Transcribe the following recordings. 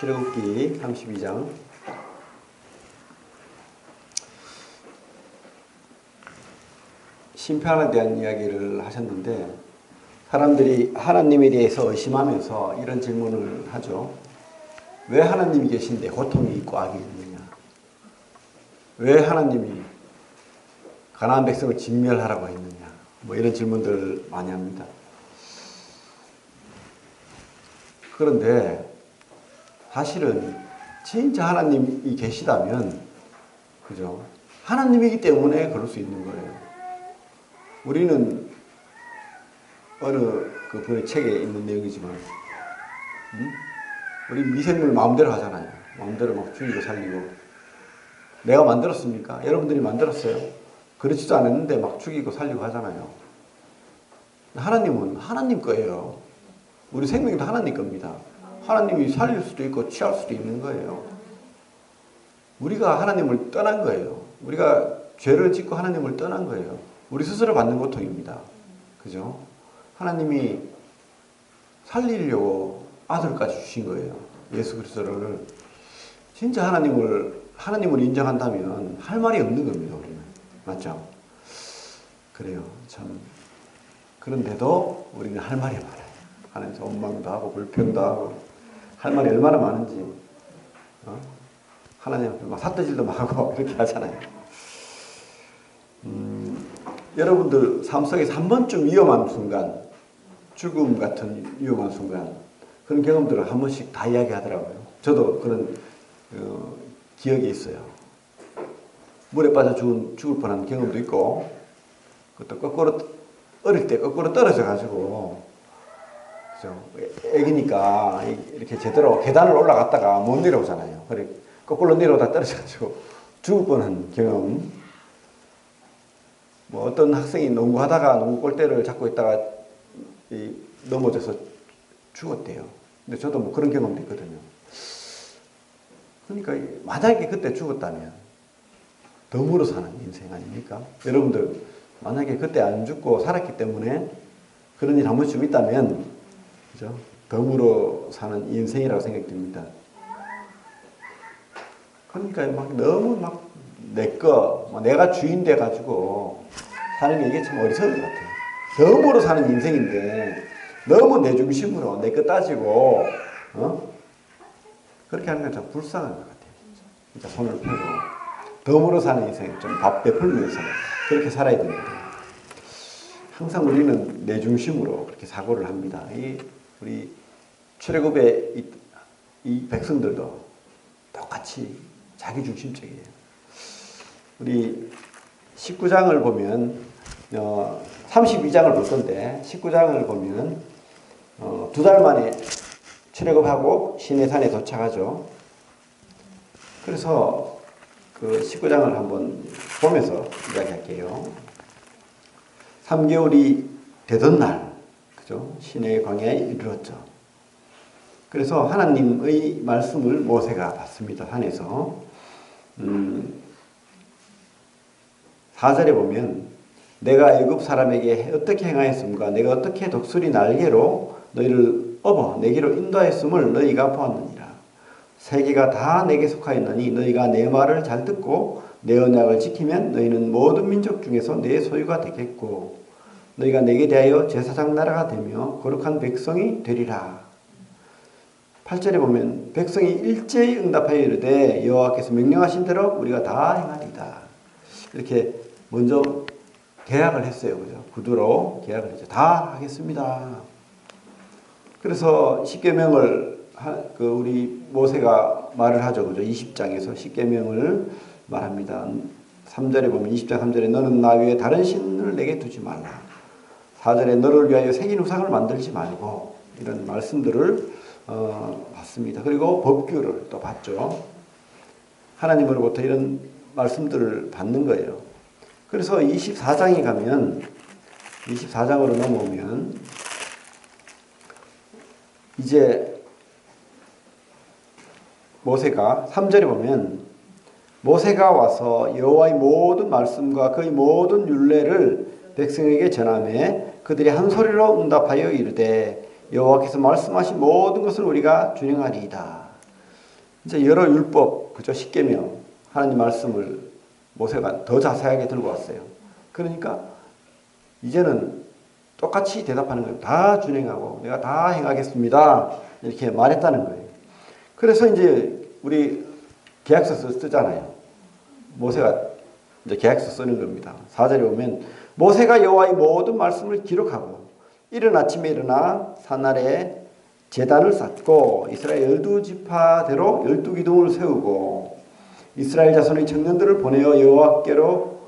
출애굽기 32장. 심판에 대한 이야기를 하셨는데, 사람들이 하나님에 대해서 의심하면서 이런 질문을 하죠. 왜 하나님이 계신데 고통이 있고 악이 있느냐? 왜 하나님이 가나안 백성을 진멸하라고 했느냐? 뭐 이런 질문들 많이 합니다. 그런데 사실은 진짜 하나님이 계시다면, 그죠? 하나님이기 때문에 그럴 수 있는 거예요. 우리는 어느 그 분의 책에 있는 내용이지만, 우리 미생물 마음대로 하잖아요. 마음대로 막 죽이고 살리고. 내가 만들었습니까? 여러분들이 만들었어요? 그렇지도 않았는데 막 죽이고 살리고 하잖아요. 하나님은 하나님 거예요. 우리 생명도 하나님 겁니다. 하나님이 살릴 수도 있고 취할 수도 있는 거예요. 우리가 하나님을 떠난 거예요. 우리가 죄를 짓고 하나님을 떠난 거예요. 우리 스스로 받는 고통입니다. 그죠? 하나님이 살리려고 아들까지 주신 거예요. 예수 그리스도를. 진짜 하나님을 인정한다면 할 말이 없는 겁니다, 우리는. 맞죠? 그래요. 참. 그런데도 우리는 할 말이 많아요. 하나님께 원망도 하고, 불평도 하고, 할 말이 얼마나 많은지. 하나님 앞에 막 삿대질도 막 하고, 이렇게 하잖아요. 여러분들 삶 속에서 한 번쯤 위험한 순간, 죽음 같은 위험한 순간, 그런 경험들을 한 번씩 다 이야기하더라고요. 저도 그런 기억이 있어요. 물에 빠져 죽을 뻔한 경험도 있고, 그것도 어릴 때 거꾸로 떨어져가지고, 그죠? 애기니까 이렇게 제대로 계단을 올라갔다가 못 내려오잖아요. 그래 거꾸로 내려오다 떨어져가지고 죽을 뻔한 경험. 뭐 어떤 학생이 농구하다가 농구 골대를 잡고 있다가 넘어져서 죽었대요. 근데 저도 뭐 그런 경험도 있거든요. 그러니까 만약에 그때 죽었다면 덤으로 사는 인생 아닙니까? 여러분들 만약에 그때 안 죽고 살았기 때문에 그런 일 한 번쯤 있다면, 그죠? 덤으로 사는 인생이라고 생각됩니다. 그러니까 너무 내가 주인 돼가지고 사는 게 이게 참 어리석은 것 같아요. 덤으로 사는 인생인데 너무 내 중심으로 내 것 따지고, 그렇게 하는 건 참 불쌍한 것 같아요. 진짜 손을 펴고 덤으로 사는 인생 좀 밥 베풀면서 그렇게 살아야 됩니다. 항상 우리는 내 중심으로 그렇게 사고를 합니다. 우리 출애굽의 이 백성들도 똑같이 자기 중심적이에요. 우리 19장을 보면 32장을 볼 건데 19장을 보면 2달 만에 출애굽하고 시내산에 도착하죠. 그래서 그 19장을 한번 보면서 이야기할게요. 3개월이 되던 날, 그죠? 시내 광야에 이르렀죠. 그래서 하나님의 말씀을 모세가 받습니다. 산에서. 4절에 보면 내가 애굽 사람에게 어떻게 행하였음과 내가 어떻게 독수리 날개로 너희를 업어 내게로 인도하였음을 너희가 보았느니라. 세계가 다 내게 속하였느니 너희가 내 말을 잘 듣고 내 언약을 지키면 너희는 모든 민족 중에서 내 소유가 되겠고 너희가 내게 대하여 제사장 나라가 되며 거룩한 백성이 되리라. 8절에 보면 백성이 일제히 응답하여 이르되 여호와께서 명령하신 대로 우리가 다 행하리이다. 이렇게 먼저 계약을 했어요. 그죠? 구두로 계약을 했죠. 다 하겠습니다. 그래서 십계명을 우리 모세가 말을 하죠. 그죠? 20장에서 십계명을 말합니다. 3절에 보면 20장 3절에 너는 나 외에 다른 신을 내게 두지 말라. 4절에 너를 위하여 새긴 우상을 만들지 말고 이런 말씀들을 받습니다. 그리고 법규를 또 받죠. 하나님으로부터 이런 말씀들을 받는 거예요. 그래서 24장에 가면 24장으로 넘어오면 이제 모세가 3절에 보면 모세가 와서 여호와의 모든 말씀과 그의 모든 율례를 백성에게 전하매 그들이 한 소리로 응답하여 이르되 여호와께서 말씀하신 모든 것을 우리가 준행하리이다. 이제 여러 율법, 그죠? 십계명, 하나님 말씀을 모세가 더 자세하게 들고 왔어요. 그러니까 이제는 똑같이 대답하는 거예요. 다 준행하고 내가 다 행하겠습니다. 이렇게 말했다는 거예요. 그래서 이제 우리 계약서 쓰잖아요. 모세가 이제 계약서 쓰는 겁니다. 4절에 보면 모세가 여호와의 모든 말씀을 기록하고 이른 아침에 일어나 산날에 제단을 쌓고 이스라엘 12지파대로 12기둥을 세우고 이스라엘 자손의 청년들을 보내어 여호와께로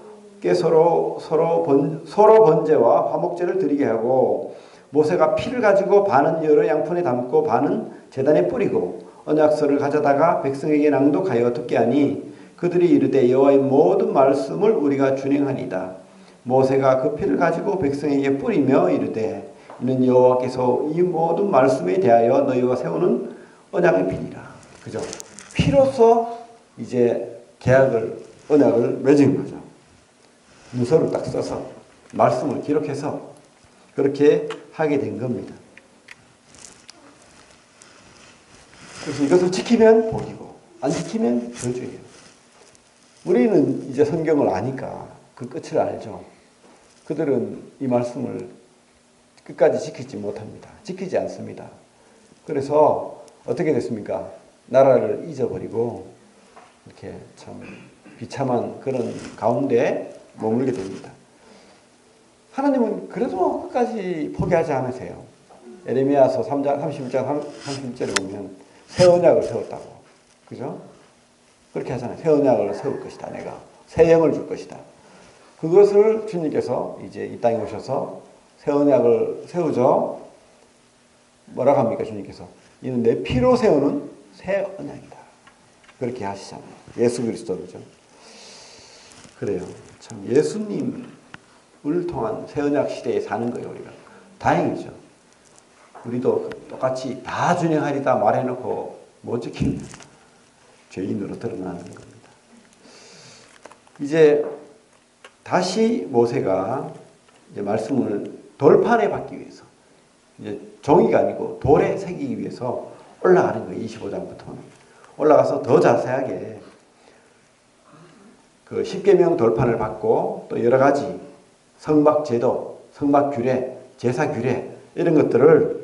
서로 번제와 화목제를 드리게 하고 모세가 피를 가지고 반은 여러 양푼에 담고 반은 제단에 뿌리고 언약서를 가져다가 백성에게 낭독하여 듣게 하니 그들이 이르되 여호와의 모든 말씀을 우리가 준행하니이다. 모세가 그 피를 가지고 백성에게 뿌리며 이르되 이는 여호와께서 이 모든 말씀에 대하여 너희와 세우는 언약의 피니라. 그죠? 피로서 이제 언약을 맺은 거죠. 문서를 딱 써서 말씀을 기록해서 그렇게 하게 된 겁니다. 그래서 이것을 지키면 복이고 안 지키면 저주예요. 우리는 이제 성경을 아니까 그 끝을 알죠. 그들은 이 말씀을 끝까지 지키지 못합니다. 지키지 않습니다. 그래서 어떻게 됐습니까? 나라를 잊어버리고 이렇게 참 비참한 그런 가운데 머물게 됩니다. 하나님은 그래도 끝까지 포기하지 않으세요. 에레미야서 3장 31장 31절에 보면 새 언약을 세웠다고. 그죠? 그렇게 하잖아요. 새 언약을 세울 것이다. 내가 새 영을 줄 것이다. 그것을 주님께서 이제 이 땅에 오셔서 새 언약을 세우죠. 뭐라고 합니까? 주님께서 이는 내 피로 세우는 새 언약이다. 그렇게 하시잖아요. 예수 그리스도죠. 그래요. 참 예수님을 통한 새 언약 시대에 사는 거예요. 우리가 다행이죠. 우리도 똑같이 다 준행하리다 말해놓고 못 지키면 죄인으로 드러나는 겁니다. 이제 다시 모세가 이제 말씀을 돌판에 받기 위해서 이제 종이가 아니고 돌에 새기기 위해서 올라가는 거예요. 25장부터는 올라가서 더 자세하게 그 십계명 돌판을 받고 또 여러 가지 성막 제도, 성막 규례, 제사 규례 이런 것들을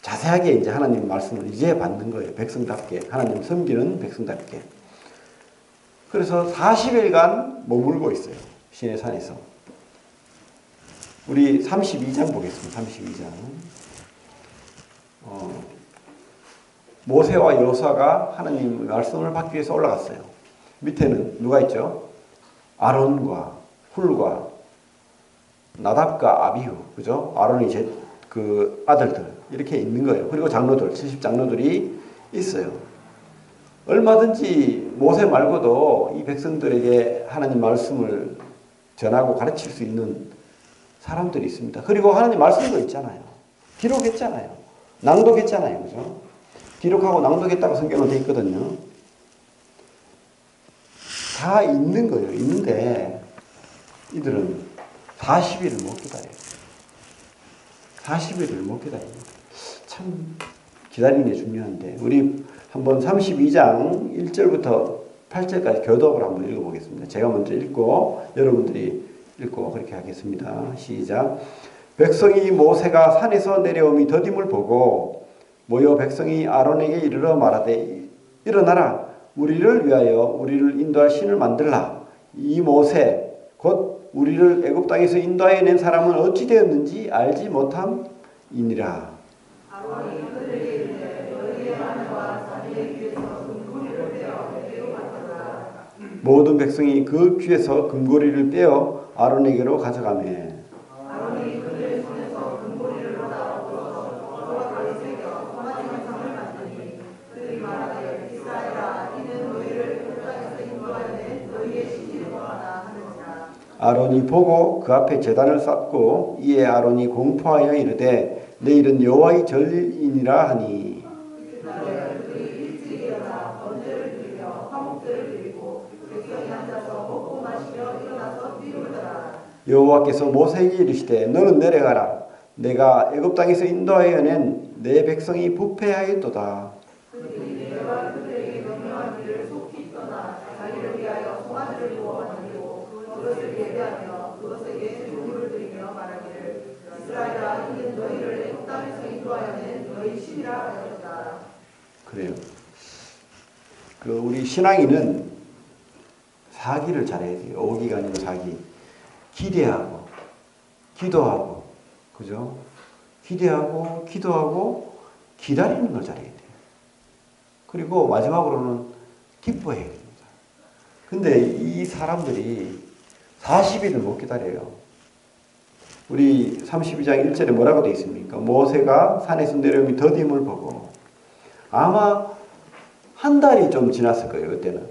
자세하게 이제 하나님 말씀을 이제 받는 거예요. 백성답게 하나님 섬기는 백성답게. 그래서 40일간 머물고 있어요. 시내 산에서. 우리 32장 보겠습니다. 32장. 모세와 여호수아가 하나님 말씀을 받기 위해서 올라갔어요. 밑에는 누가 있죠? 아론과 훌과 나답과 아비후, 그죠? 아론이 그 아들들 이렇게 있는 거예요. 그리고 장로들, 70장로들이 있어요. 얼마든지 모세 말고도 이 백성들에게 하나님 말씀을 전하고 가르칠 수 있는 사람들이 있습니다. 그리고 하나님 말씀도 있잖아요. 기록했잖아요. 낭독했잖아요. 그죠? 기록하고 낭독했다고 성경은 되어 있거든요. 다 있는 거예요. 있는데 이들은 40일을 못 기다려요. 40일을 못 기다립니다. 참 기다리는 게 중요한데 우리 한번 32장 1절부터 8절까지 교독을 한번 읽어보겠습니다. 제가 먼저 읽고 여러분들이 읽고 그렇게 하겠습니다. 시작. 백성이 모세가 산에서 내려옴이 더딤을 보고 모여 백성이 아론에게 이르러 말하되 일어나라 우리를 위하여 우리를 인도할 신을 만들라. 이 모세 곧 우리를 애굽 땅에서 인도하여 낸 사람은 어찌 되었는지 알지 못함이니라. 아론이 그들에게 이르되 너희의 하나님과 자기의 귀에서 금고리를 빼어 내게로 가져가라. 모든 백성이 그 귀에서 금고리를 빼어 아론에게로 가져가매. 아론이 그들의 손에서 금고리를 받아 얻어서 조각하게 새겨 송아지 형상을 만드니 그들이 말하되 이스라엘아 이는 너희를 애굽 땅에서 인도하여 낸 너희의 신이로다 하는지라. 아론이 보고 그 앞에 제단을 쌓고 이에 아론이 공포하여 이르되 내일은 여호와의 절일이니라 하니 이튿날에 그들이 일찍 일어나 번제를 드리며 화목제를 드리고 백성이 앉아서 먹고 마시며 일어나서 뛰놀더라. 여호와께서 모세에게 이르시되 너는 내려가라. 내가 애굽 땅에서 인도하여 낸 내 백성이 부패하였도다. 그들이 내려가 그들의 자기를 속히 떠나 자기를 위하여 송아지를 구워 만들고 그것을 예배하며 그것에게 조물을 드리며 말하기를 이스라엘아 이는 너희를 애굽 땅에서 인도하여 낸 너희 신이라 하였다. 그래요. 그 우리 신앙인은 사기를 잘해야 돼요. 오기가 아니고 사기. 기대하고 기도하고 그죠? 기대하고 기도하고 기다리는 걸 잘해야 돼요. 그리고 마지막으로는 기뻐해야 됩니다. 근데 이 사람들이 40일을 못 기다려요. 우리 32장 1절에 뭐라고 되어 있습니까? 모세가 산에서 내려오니 더딤을 보고 아마 한 달이 좀 지났을 거예요. 그때는.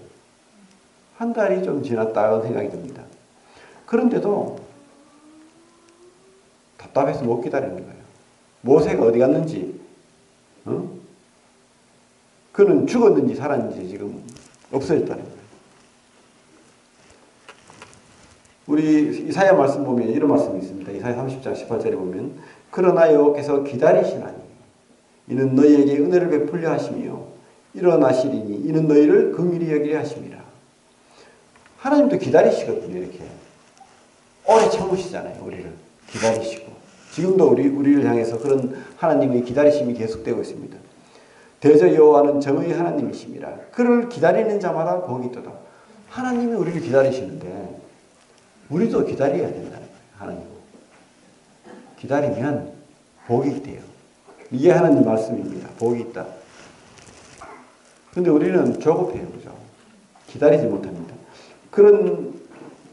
한 달이 좀 지났다고 생각이 듭니다. 그런데도 답답해서 못 기다리는 거예요. 모세가 어디 갔는지 그는 죽었는지 살았는지 지금 없어졌다는 거예요. 우리 이사야 말씀 보면 이런 말씀이 있습니다. 이사야 30장 18절에 보면 그러나 여호와께서 기다리시나니 이는 너희에게 은혜를 베풀려 하시며 일어나시리니 이는 너희를 긍휼히 여기려 하심이라. 하나님도 기다리시거든요. 이렇게 오래 참으시잖아요. 우리를 기다리시고 지금도 우리를 향해서 그런 하나님의 기다리심이 계속되고 있습니다. 대저 여호와는 정의 하나님이심이라. 그를 기다리는 자마다 복이 있도다. 하나님이 우리를 기다리시는데 우리도 기다려야 된다는 거예요. 하나님 기다리면 복이 있대요. 이게 하나님 말씀입니다. 복이 있다. 근데 우리는 조급해요. 그죠? 기다리지 못합니다. 그런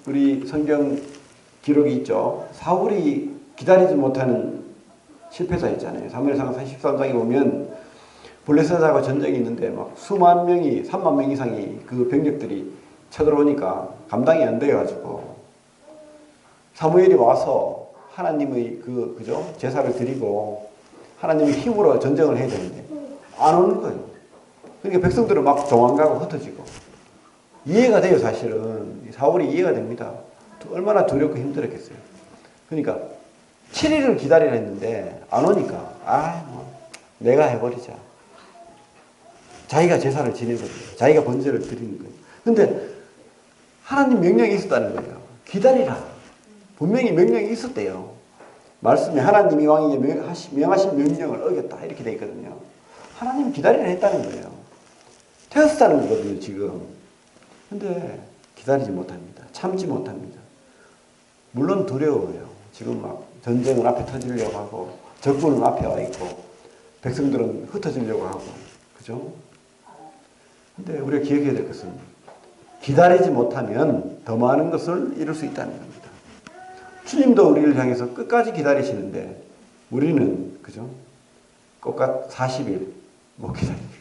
우리 성경 기록이 있죠. 사울이 기다리지 못하는 실패자 있잖아요. 사무엘상 43장에 보면 블레셋하고 전쟁이 있는데 막 수만 명이 3만 명 이상이 그 병력들이 쳐들어오니까 감당이 안 돼가지고 사무엘이 와서 하나님의 그죠? 제사를 드리고 하나님의 힘으로 전쟁을 해야 되는데 안 오는 거예요. 그러니까 백성들은 막 도망가고 흩어지고 이해가 돼요. 사실은 사울이 이해가 됩니다. 얼마나 두렵고 힘들었겠어요. 그러니까 7일을 기다리라 했는데 안 오니까 내가 해버리자. 자기가 제사를 지내는 거예요. 자기가 번제를 드리는 거예요. 근데 하나님 명령이 있었다는 거예요. 기다리라. 분명히 명령이 있었대요. 말씀에 하나님이 왕에게 명하신 명령을 어겼다 이렇게 돼 있거든요. 하나님 기다리라 했다는 거예요. 태웠다는 거거든요. 지금. 근데 기다리지 못합니다. 참지 못합니다. 물론 두려워요. 지금 막 전쟁은 앞에 터지려고 하고 적군은 앞에 와 있고 백성들은 흩어지려고 하고 그죠? 근데 우리가 기억해야 될 것은 기다리지 못하면 더 많은 것을 이룰 수 있다는 겁니다. 주님도 우리를 향해서 끝까지 기다리시는데 우리는 그죠? 끝까지 40일 못 기다립니다.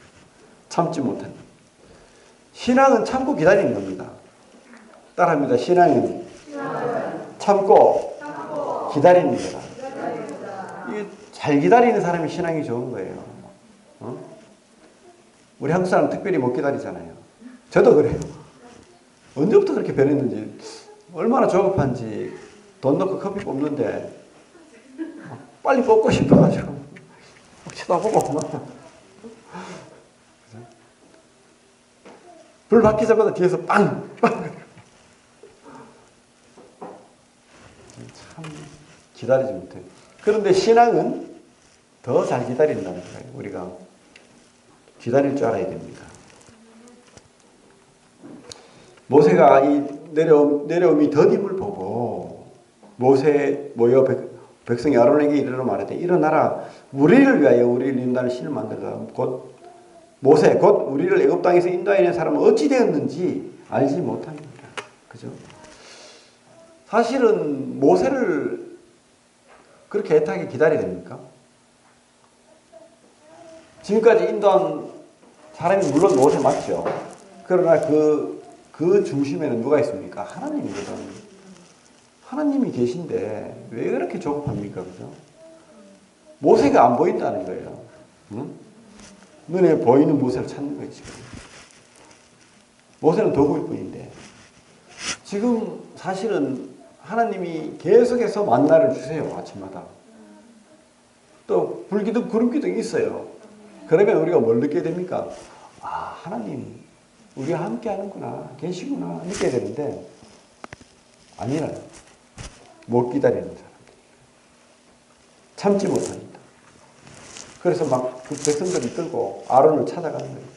참지 못합니다. 신앙은 참고 기다리는 겁니다. 따라합니다. 신앙은 참고 기다리는 거다. 이게 잘 기다리는 사람이 신앙이 좋은 거예요. 우리 한국 사람 특별히 못 기다리잖아요. 저도 그래요. 언제부터 그렇게 변했는지 얼마나 조급한지 돈 넣고 커피 뽑는데 빨리 뽑고 싶어가지고 쳐다보고 불 받기자마자 뒤에서 빵! 빵! 참 기다리지 못해요. 그런데 신앙은 더 잘 기다린다는 거예요. 우리가 기다릴 줄 알아야 됩니다. 모세가 이 내려옴이 더딤을 보고 모세 모여 백성이 아론에게 이르러 말하되 일어나라 우리를 위하여 우리를 인도하는 신을 만들라. 곧 모세 곧 우리를 애굽 땅에서 인도하는 사람은 어찌 되었는지 알지 못합니다. 그죠? 사실은 모세를 그렇게 애타게 기다려야 됩니까? 지금까지 인도한 사람이 물론 모세 맞죠. 그러나 그 중심에는 누가 있습니까? 하나님이거든. 하나님이 계신데 왜 그렇게 조급합니까? 그죠? 모세가 안 보인다는 거예요. 응? 눈에 보이는 모세를 찾는 거예요. 지금. 모세는 도구일 뿐인데 지금 사실은 하나님이 계속해서 만나를 주세요. 아침마다. 또 불기둥 구름기둥이 있어요. 그러면 우리가 뭘 느끼게 됩니까? 하나님 우리가 함께 하는구나, 계시구나 느껴야 되는데 아니라요. 못 기다리는 사람들. 참지 못합니다. 그래서 막 그 백성들이 끌고 아론을 찾아가는 거예요.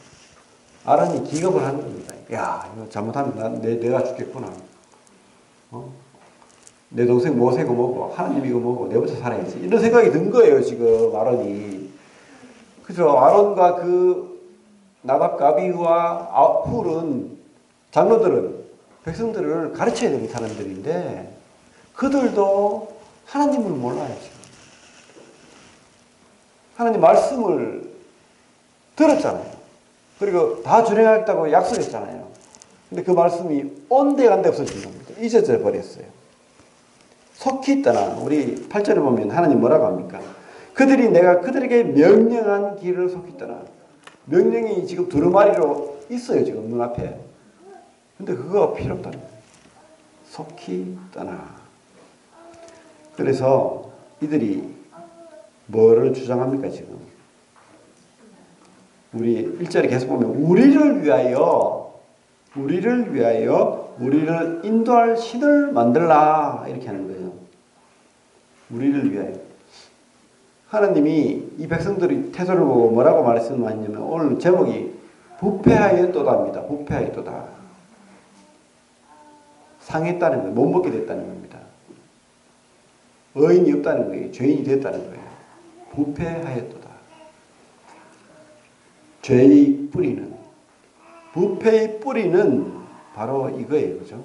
아론이 기겁을 하는 겁니다. 야, 이거 잘못하면 내가 죽겠구나. 내 동생 모세고 뭐고 하나님 이거 뭐고 내부터 살아야지. 이런 생각이 든 거예요, 지금 아론이. 그죠? 아론과 그 나답과 아비후와 훌은 장로들은 백성들을 가르쳐야 되는 사람들인데 그들도 하나님을 몰라요, 지금. 하나님 말씀을 들었잖아요. 그리고 다 준행하겠다고 약속했잖아요. 근데 그 말씀이 온데간데 없어진 겁니다. 잊어져 버렸어요. 속히 떠나. 우리 8절에 보면 하나님 뭐라고 합니까? 그들이 내가 그들에게 명령한 길을 속히 떠나. 명령이 지금 두루마리로 있어요, 지금 눈앞에. 근데 그거가 필요 없다는 거예요. 속히 떠나. 그래서 이들이 뭐를 주장합니까, 지금? 우리 1절에 계속 보면 우리를 위하여 우리를 인도할 신을 만들라 이렇게 하는 거예요. 우리를 위하여. 하나님이 이 백성들이 태도를 보고 뭐라고 말씀하냐면 오늘 제목이 부패하였도다입니다. 부패하였도다. 상했다는 거예요. 못 먹게 됐다는 겁니다. 의인이 없다는 거예요. 죄인이 됐다는 거예요. 부패하였도다. 죄의 뿌리는, 부패의 뿌리는 바로 이거예요. 그죠?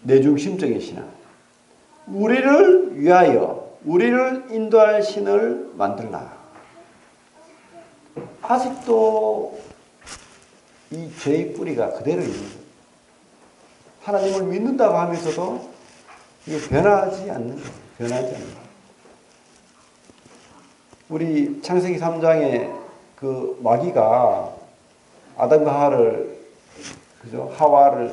내중심적인 신앙. 우리를 위하여, 우리를 인도할 신을 만들라. 아직도 이 죄의 뿌리가 그대로 있는 거예요. 하나님을 믿는다고 하면서도 이게 변하지 않는 거예요. 변하지 않는 거예요. 우리 창세기 3장에 그 마귀가 아담과 하와를, 그죠? 하와를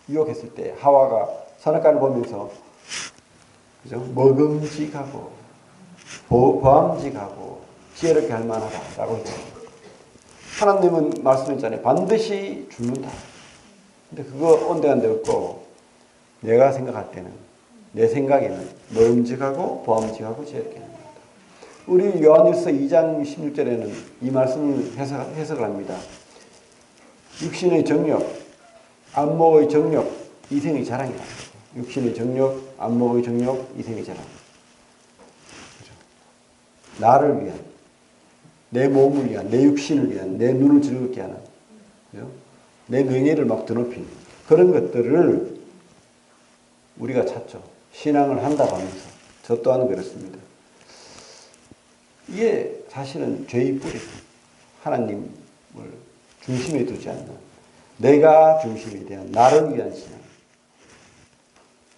유혹했을 때 하와가 선악과를 보면서, 그죠? 먹음직하고 보암직하고 지혜롭게 할 만하다라고 했죠. 하나님은 말씀했잖아요. 반드시 죽는다. 근데 그거 온데간데 없고 내가 생각할 때는, 내 생각에는 먹음직하고 보암직하고 지혜롭게 합니다. 우리 요한일서 2장 16절에는 이 말씀을 해석을 합니다. 육신의 정욕, 안목의 정욕, 이생의 자랑이다. 육신의 정욕, 안목의 정욕, 이생의 자랑. 그렇죠? 나를 위한, 내 몸을 위한, 내 육신을 위한, 내 눈을 즐겁게 하는, 그렇죠? 내 명예를 막 드높이는 그런 것들을 우리가 찾죠. 신앙을 한다고 하면서. 저 또한 그렇습니다. 이게 사실은 죄의 뿌리죠. 하나님을 중심에 두지 않는, 내가 중심이 되는 나를 위한 신앙.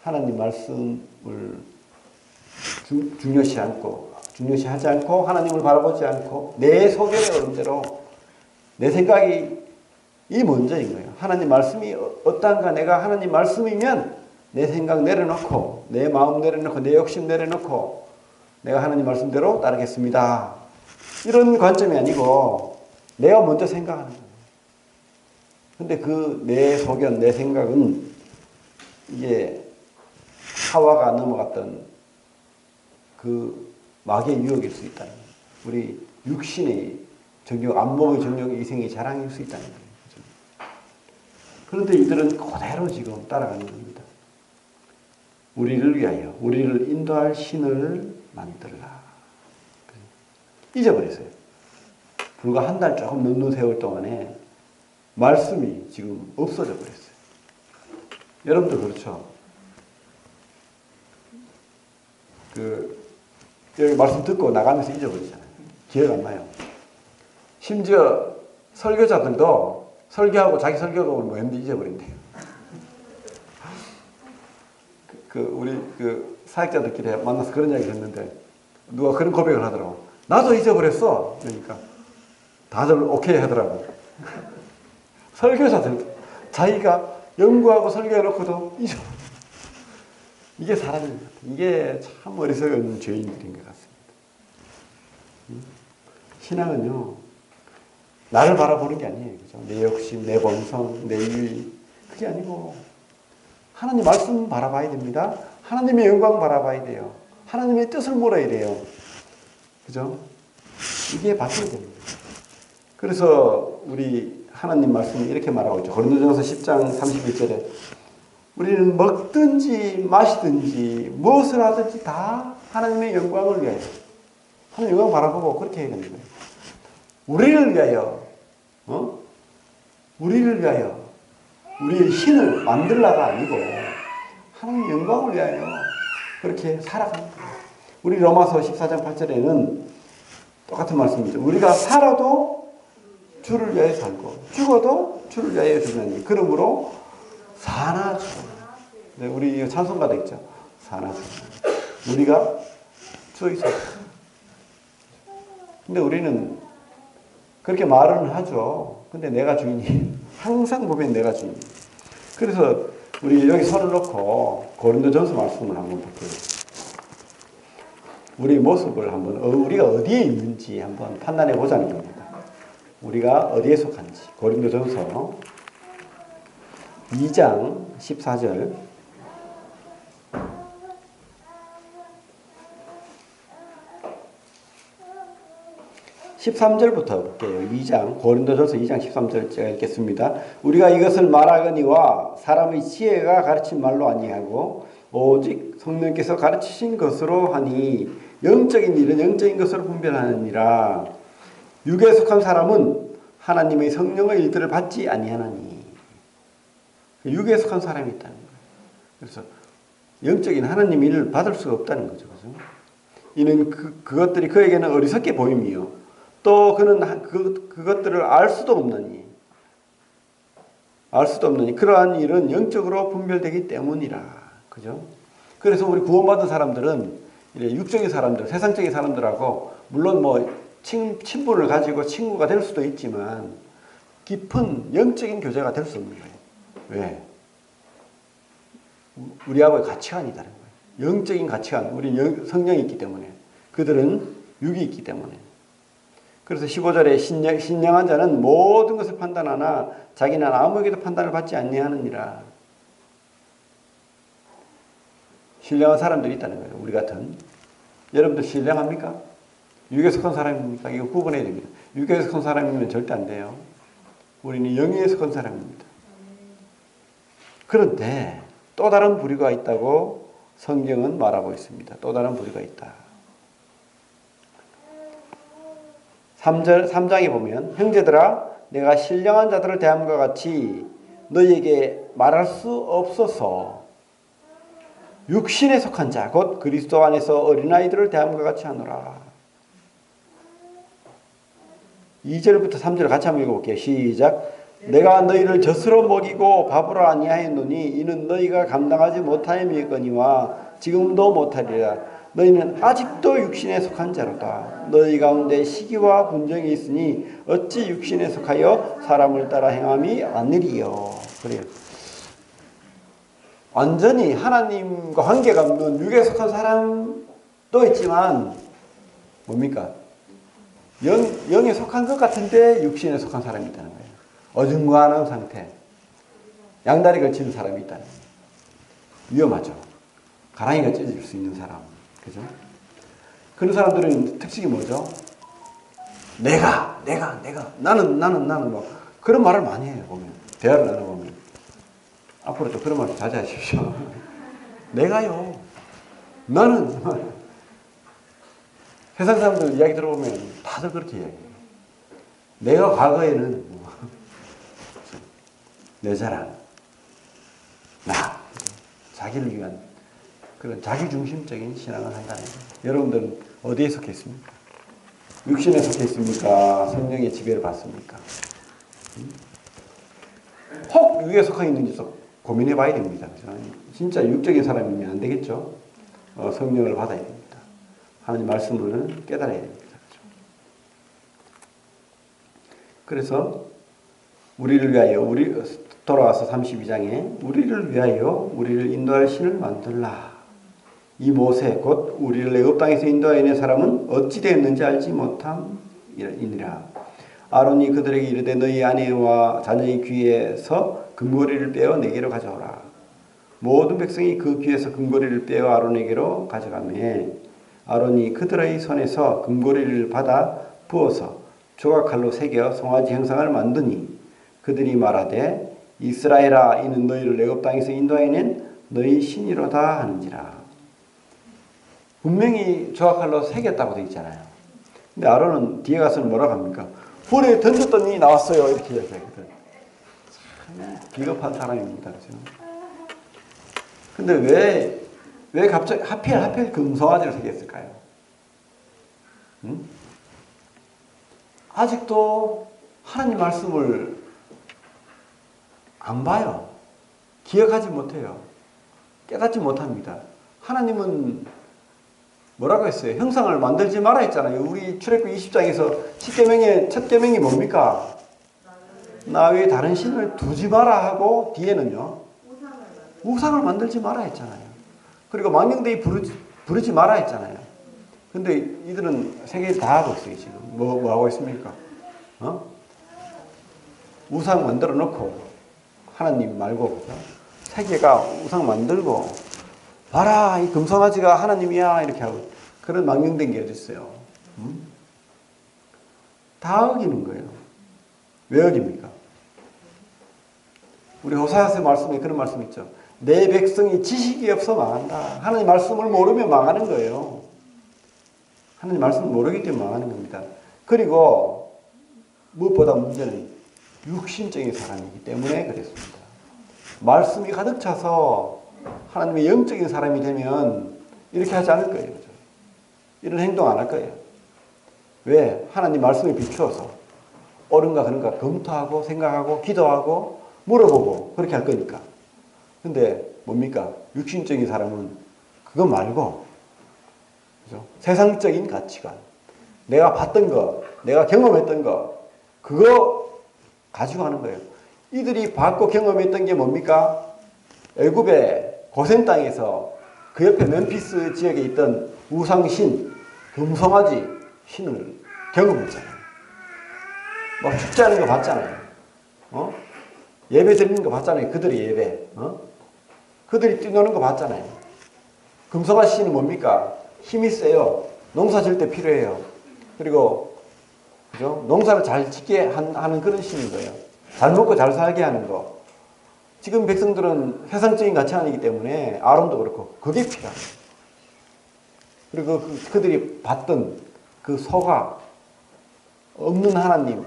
하나님 말씀을 중요시하지 않고 하나님을 바라보지 않고 내 소견의 어른대로 내 생각이 이 먼저인 거예요. 하나님 말씀이 어떠한가, 내가 하나님 말씀이면 내 생각 내려놓고 내 마음 내려놓고 내 욕심 내려놓고 내가 하나님 말씀대로 따르겠습니다. 이런 관점이 아니고 내가 먼저 생각하는 거예요. 근데 그 내 소견, 내 생각은 이게 하와가 넘어갔던 그 마귀의 유혹일 수 있다는 거예요. 우리 육신의 정욕, 안목의 정욕, 이생의 자랑일 수 있다는 거예요. 그런데 이들은 그대로 지금 따라가는 겁니다. 우리를 위하여, 우리를 인도할 신을 만들라. 잊어버렸어요. 불과 한 달 조금 넘는 세월 동안에 말씀이 지금 없어져 버렸어요. 여러분도 그렇죠? 여기 말씀 듣고 나가면서 잊어버리잖아요. 기억 안 나요. 심지어 설교자들도 설교하고 자기 설교하고 뭐 했는데 잊어버린대요. 우리 사역자들끼리 만나서 그런 이야기를 했는데 누가 그런 고백을 하더라고. 나도 잊어버렸어. 그러니까 다들 오케이 하더라고. 설교자들도 자기가 연구하고 설교해놓고도 잊어버려. 이게 사람인 것 같아요. 이게 참 어리석은 죄인들인 것 같습니다. 신앙은요, 나를 바라보는 게 아니에요. 그죠? 내 욕심, 내 본성, 내 유의. 그게 아니고, 하나님 말씀 바라봐야 됩니다. 하나님의 영광 바라봐야 돼요. 하나님의 뜻을 물어야 돼요. 그죠? 이게 바뀌어야 됩니다. 그래서 우리 하나님 말씀이 이렇게 말하고 있죠. 고린도전서 10장 31절에 우리는 먹든지 마시든지 무엇을 하든지 다 하나님의 영광을 위하여, 하나님 영광 바라보고 그렇게 해야 되는 거예요. 우리를 위하여, 우리를 위하여, 우리의 신을 만들라가 아니고 하나님 영광을 위하여 그렇게 살아갑니다. 우리 로마서 14장 8절에는 똑같은 말씀이죠. 우리가 살아도 주를 위하여 살고 죽어도 주를 위하여 죽으니 그러므로 사나 죽으나. 네, 우리 찬송가도 있죠. 사나 죽으나. 우리가 주의 살. 근데 우리는 그렇게 말은 하죠. 근데 내가 주인이 항상 보면 내가 주인. 그래서 우리 여기 손을 놓고 고린도전서 말씀을 한번 볼게요. 우리 모습을 한번 우리가 어디에 있는지 한번 판단해 보자는 겁니다. 우리가 어디에 속한지. 고린도전서 2장 14절 13절부터 볼게요. 2장 고린도전서 2장 13절 제가 읽겠습니다. 우리가 이것을 말하거니와 사람의 지혜가 가르친 말로 아니하고 오직 성령께서 가르치신 것으로 하니 영적인 일은 영적인 것으로 분별하느니라. 육에 속한 사람은 하나님의 성령의 일들을 받지 아니하나니. 육에 속한 사람이 있다는 거예요. 그래서 영적인 하나님의 일을 받을 수가 없다는 거죠. 그죠? 이는 그것들이 그에게는 어리석게 보임이요. 또 그는 그것들을 알 수도 없느니 그러한 일은 영적으로 분별되기 때문이라. 그죠? 그래서 우리 구원받은 사람들은 육적인 사람들, 세상적인 사람들하고 물론 뭐 친분을 가지고 친구가 될 수도 있지만 깊은 영적인 교제가 될 수 없는 거예요. 왜? 우리하고의 가치관이 다른 거예요. 영적인 가치관, 우리 성령이 있기 때문에. 그들은 육이 있기 때문에. 그래서 15절에 신령한 자는 모든 것을 판단하나 자기는 아무에게도 판단을 받지 아니하느니라. 신령한 사람들이 있다는 거예요. 우리 같은. 여러분들 신령합니까? 육에 속한 사람입니까? 이거 구분해야 됩니다. 육에 속한 사람이면 절대 안 돼요. 우리는 영에 속한 사람입니다. 그런데 또 다른 부류가 있다고 성경은 말하고 있습니다. 또 다른 부류가 있다. 3장에 보면 형제들아 내가 신령한 자들을 대함과 같이 너희에게 말할 수 없어서 육신에 속한 자 곧 그리스도 안에서 어린아이들을 대함과 같이 하노라. 2절부터 3절 같이 한번 읽어볼게요. 시작. 내가 너희를 젖으로 먹이고 밥으로 아니하였노니 이는 너희가 감당하지 못하였거니와 지금도 못하리라. 너희는 아직도 육신에 속한 자로다. 너희 가운데 시기와 분쟁이 있으니 어찌 육신에 속하여 사람을 따라 행함이 아니리요. 그래요. 완전히 하나님과 관계가 없는 육에 속한 사람도 있지만 뭡니까? 영에 속한 것 같은데 육신에 속한 사람이 있다는 거예요. 어중간한 상태. 양다리 걸치는 사람이 있다는 거예요. 위험하죠. 가랑이가 찢어질 수 있는 사람. 그죠? 그런 사람들은 특징이 뭐죠? 내가, 나는 뭐 그런 말을 많이 해요. 보면 대화를 나눠보면 앞으로 또 그런 말 자제하십시오. 내가요, 나는 세상 사람들 이야기 들어보면 다들 그렇게 이야기해요. 내가 과거에는 내 자랑, 나, 자기를 위한 그런 자기중심적인 신앙을 한다는 거예요. 여러분들은 어디에 속해 있습니까? 육신에 속해 있습니까? 성령의 지배를 받습니까? 혹 육에 속해 있는지도 고민해 봐야 됩니다. 진짜 육적인 사람이면 안 되겠죠? 성령을 받아야 됩니다. 하나님 말씀을 깨달아야 됩니다. 그래서 우리를 위하여 돌아와서 32장에 우리를 위하여 우리를 인도할 신을 만들라. 이 모세 곧 우리를 애굽 땅에서 인도하여 낸 사람은 어찌 되었는지 알지 못함이니라. 아론이 그들에게 이르되 너희 아내와 자녀의 귀에서 금고리를 빼어 내게로 가져오라. 모든 백성이 그 귀에서 금고리를 빼어 아론에게로 가져가매 아론이 그들의 손에서 금고리를 받아 부어서 조각칼로 새겨 송아지 형상을 만드니 그들이 말하되 이스라엘아 이는 너희를 애굽 땅에서 인도하여낸 너희 신이로다 하는지라. 분명히 조각칼로 새겼다고 되어 있잖아요. 근데 아론은 뒤에 가서는 뭐라고 합니까? 불에 던졌더니 나왔어요. 이렇게 얘기하거든. 참 비겁한 사람입니다. 그죠? 근데 왜 갑자기 하필 금송아지를 새겼을까요? 응? 아직도 하나님 말씀을 안 봐요. 기억하지 못해요. 깨닫지 못합니다. 하나님은 뭐라고 했어요? 형상을 만들지 마라 했잖아요. 우리 출애굽기 20장에서 10계명의 첫 계명이 뭡니까? 나 외에 다른 신을 두지 마라 하고 뒤에는요. 우상을 만들지 마라 했잖아요. 그리고 망령되이 부르지 마라 했잖아요. 근데 이들은 세 개 다 하고 있어요. 지금 뭐 하고 있습니까? 우상 만들어 놓고 하나님 말고 세 개가 우상 만들고 봐라 이 금송아지가 하나님이야 이렇게 하고 그런 망령된 게 어디 있어요? 다 어기는 거예요. 왜 어깁니까? 우리 호사야서 말씀에 그런 말씀 있죠. 내 백성이 지식이 없어 망한다. 하나님 말씀을 모르면 망하는 거예요. 하나님 말씀을 모르기 때문에 망하는 겁니다. 그리고 무엇보다 문제는 육신적인 사람이기 때문에 그랬습니다. 말씀이 가득 차서 하나님의 영적인 사람이 되면 이렇게 하지 않을 거예요. 그렇죠? 이런 행동 안 할 거예요. 왜? 하나님 말씀에 비추어서 옳은가 그런가 검토하고 생각하고 기도하고 물어보고 그렇게 할 거니까. 근데 뭡니까? 육신적인 사람은 그거 말고 그죠? 세상적인 가치관 내가 봤던 거 내가 경험했던 거 그거 가지고 하는 거예요. 이들이 받고 경험했던 게 뭡니까? 애굽의 고센 땅에서 그 옆에 멤피스 지역에 있던 우상신 금송아지 신을 경험했잖아요. 막 축제하는 거 봤잖아요. 예배 드리는 거 봤잖아요. 그들의 예배. 그들이 뛰노는 거 봤잖아요. 금송아지 신은 뭡니까? 힘이 세요. 농사 질 때 필요해요. 그리고 그죠? 농사를 잘 짓게 하는 그런 신인 거예요. 잘 먹고 잘 살게 하는 거. 지금 백성들은 세상적인 가치관이기 때문에 아론도 그렇고 그게 필요합니다. 그리고 그들이 봤던 그 소가 없는 하나님,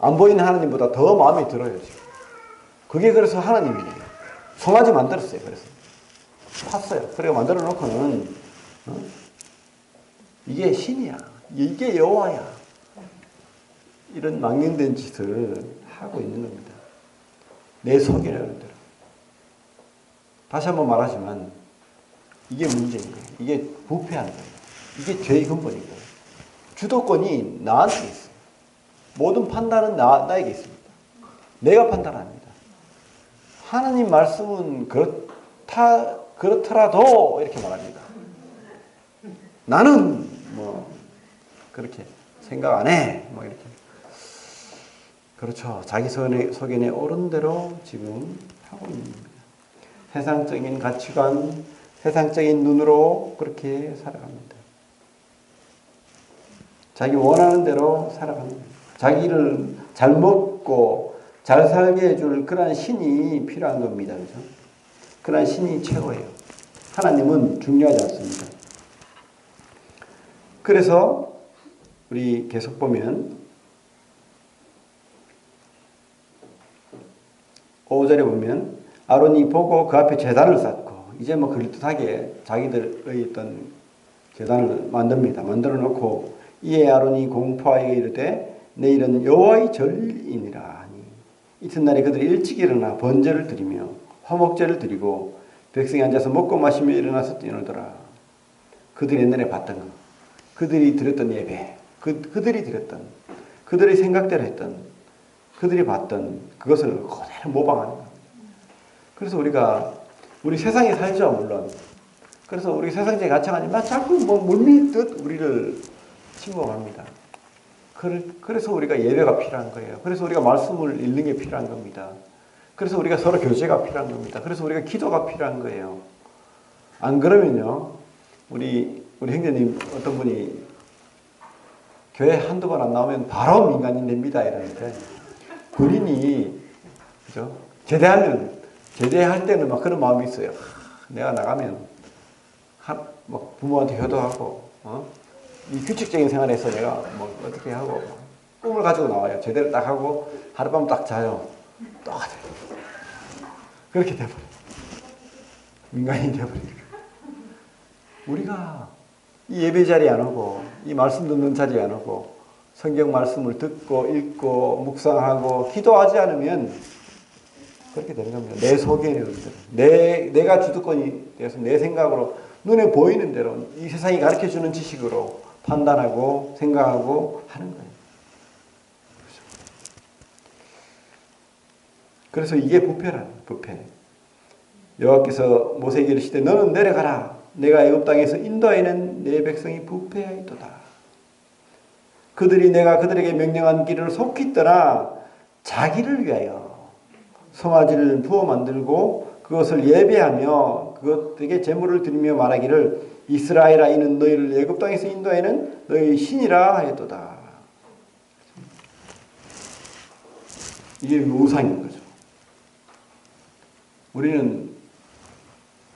안 보이는 하나님보다 더 마음에 들어요. 지금. 그게 그래서 하나님이에요. 송아지 만들었어요. 그래서 팠어요. 그리고 만들어 놓고는 이게 신이야. 이게 여호와야. 이런 망령된 짓을 하고 있는 겁니다. 내 속이라는 대로. 다시 한번 말하지만 이게 문제인 거예요. 이게 부패한 거예요. 이게 죄의 근본인 거예요. 주도권이 나한테 있어요. 모든 판단은 나에게 있습니다. 내가 판단합니다. 하나님 말씀은 그렇더라도 이렇게 말합니다. 나는 뭐 그렇게 생각 안 해. 뭐 이렇게. 그렇죠. 자기 소견에 옳은 대로 지금 하고 있는 겁니다. 세상적인 가치관, 세상적인 눈으로 그렇게 살아갑니다. 자기 원하는 대로 살아가는 거예요. 자기를 잘 먹고 잘 살게 해줄 그러한 신이 필요한 겁니다. 그렇죠? 그러한 신이 최고예요. 하나님은 중요하지 않습니다. 그래서 우리 계속 보면 5절에 보면 아론이 보고 그 앞에 제단을 쌓고 이제 뭐 그럴듯하게 자기들의 어떤 제단을 만듭니다. 만들어 놓고 이에 아론이 공포하여 이르되 내일은 여호와의 절이니라 하니 이튿날에 그들이 일찍 일어나 번제를 드리며 화목제를 드리고 백성이 앉아서 먹고 마시며 일어나서 뛰놀더라. 그들이 옛날에 봤던 것, 그들이 드렸던 예배, 그들이 드렸던, 그들이 생각대로 했던, 그들이 봤던 그것을 그대로 모방하는 겁니다. 그래서 우리 세상에 살죠, 물론. 그래서 우리 세상적인 가치관이 자꾸 뭐 물밀듯 우리를 침범합니다. 그래서 우리가 예배가 필요한 거예요. 그래서 우리가 말씀을 읽는 게 필요한 겁니다. 그래서 우리가 서로 교제가 필요한 겁니다. 그래서 우리가 기도가 필요한 거예요. 안 그러면요, 우리 형제님 어떤 분이 교회 한두 번 안 나오면 바로 민간인 됩니다. 이러는데, 본인이, 그죠? 제대할 때는 막 그런 마음이 있어요. 내가 나가면, 뭐 부모한테 효도하고, 이 규칙적인 생활에서 내가 뭐 어떻게 하고, 꿈을 가지고 나와요. 제대로 딱 하고, 하룻밤 딱 자요. 또 가요. 그렇게 돼버려요. 민간인이 돼버려요. 우리가 이 예배 자리에 안 오고, 이 말씀 듣는 자리에 안 오고, 성경 말씀을 듣고, 읽고, 묵상하고, 기도하지 않으면 그렇게 되는 겁니다. 내 속에는, 내가 주도권이 돼서 내 생각으로, 눈에 보이는 대로, 이 세상이 가르쳐 주는 지식으로 판단하고, 생각하고 하는 거예요. 그래서 이게 부패라는 거예요, 부패. 여호와께서 모세에게 이르시되 너는 내려가라. 내가 애굽 땅에서 인도하여낸 내 백성이 부패하였도다. 그들이 내가 그들에게 명령한 길을 속히 떠나 자기를 위하여 송아지를 부어 만들고 그것을 예배하며 그것에게 제물을 드리며 말하기를 이스라엘아 이는 너희를 애굽 땅에서 인도하여낸 너희 신이라 하였도다. 이게 우상인 거죠. 우리는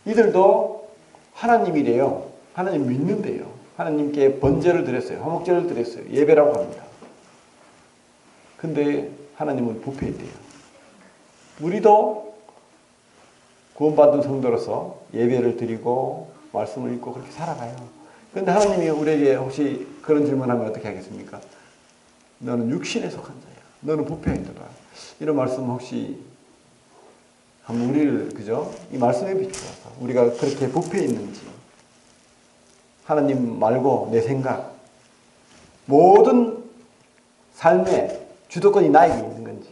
이들도 하나님이래요. 하나님 믿는데요. 하나님께 번제를 드렸어요. 화목제를 드렸어요. 예배라고 합니다. 근데 하나님은 부패했대요. 우리도 구원받은 성도로서 예배를 드리고 말씀을 읽고 그렇게 살아가요. 그런데 하나님이 우리에게 혹시 그런 질문하면 어떻게 하겠습니까? 너는 육신에 속한 자야. 너는 부패하더라. 이런 말씀 혹시 한번 우리를 그죠? 이 말씀에 비추어서 우리가 그렇게 부패해 있는지 하나님 말고 내 생각 모든 삶의 주도권이 나에게 있는 건지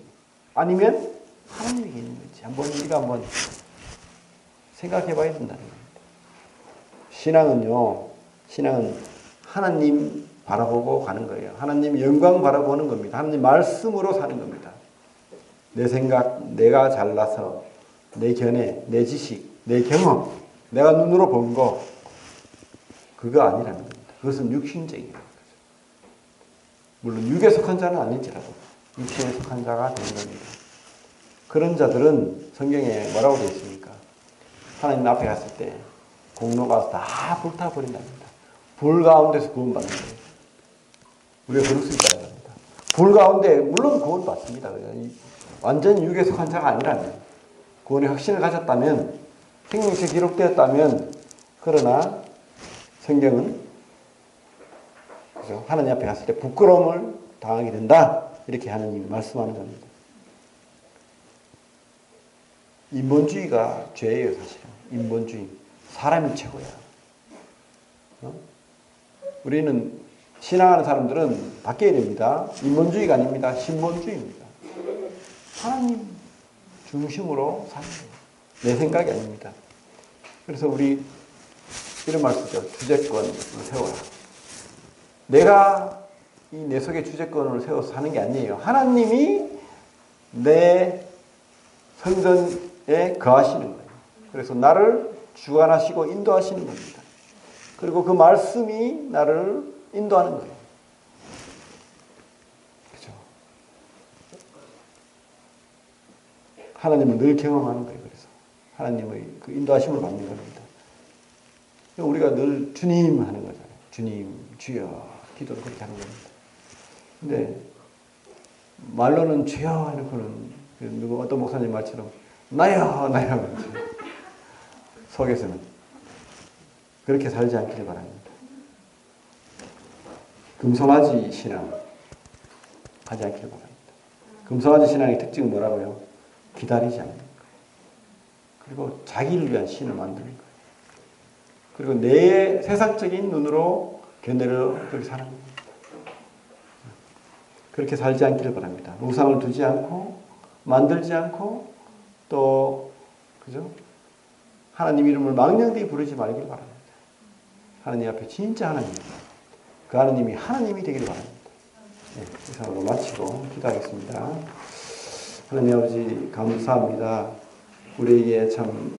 아니면 하나님에게 있는 건지 한번 우리가 한번 생각해 봐야 된다는 겁니다. 신앙은 하나님 바라보고 가는 거예요. 하나님 영광 바라보는 겁니다. 하나님 말씀으로 사는 겁니다. 내 생각, 내가 잘나서 내 견해, 내 지식, 내 경험, 내가 눈으로 본 거 그거 아니라는 겁니다. 그것은 육신적인 거죠. 물론 육에 속한 자는 아닐지라도 육신에 속한 자가 되는 겁니다. 그런 자들은 성경에 뭐라고 되어 있습니까? 하나님 앞에 갔을 때 공로가 다 불타버린답니다. 불 가운데서 구원받는 거예요. 우리가 그럴 수 있다는 겁니다. 불 가운데 물론 구원받습니다. 완전히 육에 속한 자가 아니라면 구원의 확신을 가졌다면 생명책이 기록되었다면 그러나 성경은 그죠? 하나님 앞에 갔을 때 부끄러움을 당하게 된다. 이렇게 하나님이 말씀하는 겁니다. 인본주의가 죄예요, 사실은. 인본주의. 사람이 최고야. 우리는 신앙하는 사람들은 바뀌어야 됩니다. 인본주의가 아닙니다. 신본주의입니다. 하나님 중심으로 사는 거예요. 내 생각이 아닙니다. 그래서 우리 이런 말 쓰죠. 주제권을 세워라. 내가 이 내 속에 주제권을 세워서 사는 게 아니에요. 하나님이 내 성전에 거하시는 거예요. 그래서 나를 주관하시고 인도하시는 겁니다. 그리고 그 말씀이 나를 인도하는 거예요. 그죠? 하나님은 늘 경험하는 거예요. 그래서 하나님의 그 인도하심을 받는 겁니다. 우리가 늘 주님 하는 거잖아요. 주님, 주여 기도를 그렇게 하는 겁니다. 근데 말로는 주여 해놓고는 누구 어떤 목사님 말처럼 나야 속에서는 그렇게 살지 않기를 바랍니다. 금송아지 신앙 하지 않기를 바랍니다. 금송아지 신앙의 특징은 뭐라고요? 기다리지 않는 거예요. 그리고 자기를 위한 신을 만드는 거예요. 그리고 내 세상적인 눈으로 견해를 그렇게 사는 겁니다. 그렇게 살지 않기를 바랍니다. 우상을 두지 않고 만들지 않고 또 그죠? 하나님 이름을 망령되이 부르지 말기를 바랍니다. 하나님 앞에 진짜 하나님 그 하나님이 하나님이 되기를 바랍니다. 이상으로 마치고 기도하겠습니다. 하나님 아버지 감사합니다. 우리에게 참